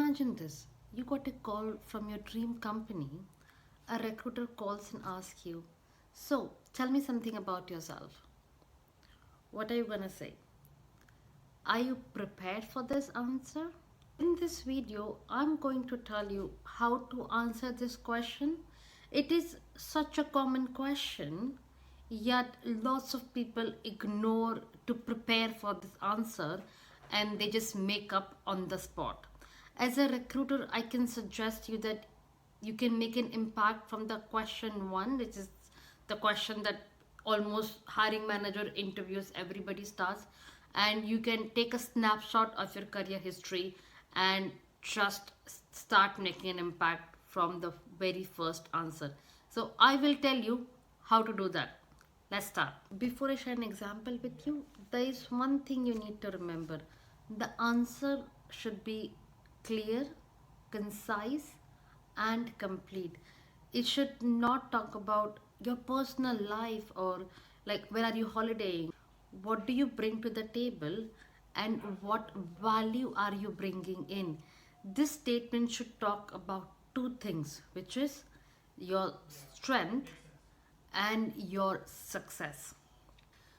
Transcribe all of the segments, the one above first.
Imagine this, you got a call from your dream company. A recruiter calls and asks you, "So, tell me something about yourself." What are you gonna say? Are you prepared for this answer? In this video, I'm going to tell you how to answer this question. It is such a common question, yet lots of people ignore to prepare for this answer and they just make up on the spot. As a recruiter, I can suggest you that you can make an impact from the question one, which is the question that almost hiring manager interviews everybody starts, and you can take a snapshot of your career history and just start making an impact from the very first answer. So I will tell you how to do that. Let's start. Before I share an example with you, there is one thing you need to remember. The answer should be clear, concise, and complete. It should not talk about your personal life or like where are you holidaying, what do you bring to the table, and what value are you bringing in. This statement should talk about two things, which is your strength and your success.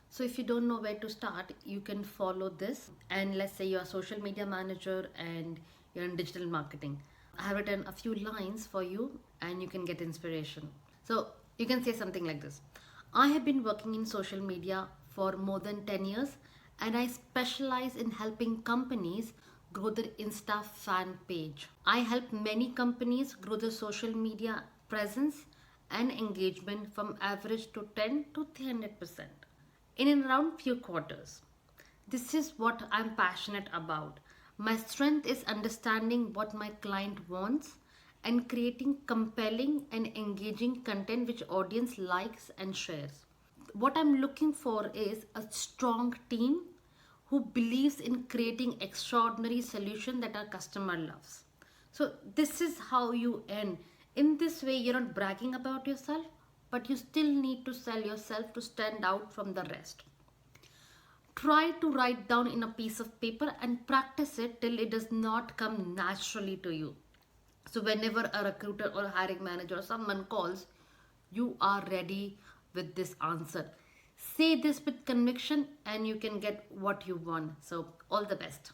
So if you don't know where to start, you can follow this. And let's say you're a social media manager and you're in digital marketing. I have written a few lines for you and you can get inspiration. So you can say something like this. I have been working in social media for more than 10 years and I specialize in helping companies grow their Insta fan page. I help many companies grow their social media presence and engagement from average to 10 to 300% in around few quarters. This is what I'm passionate about. My strength is understanding what my client wants and creating compelling and engaging content which audience likes and shares. What I'm looking for is a strong team who believes in creating extraordinary solution that our customer loves. So this is how you end. In this way, you're not bragging about yourself, but you still need to sell yourself to stand out from the rest. Try to write down in a piece of paper and practice it till it does not come naturally to you. So whenever a recruiter or a hiring manager or someone calls, you are ready with this answer. Say this with conviction and you can get what you want. So all the best.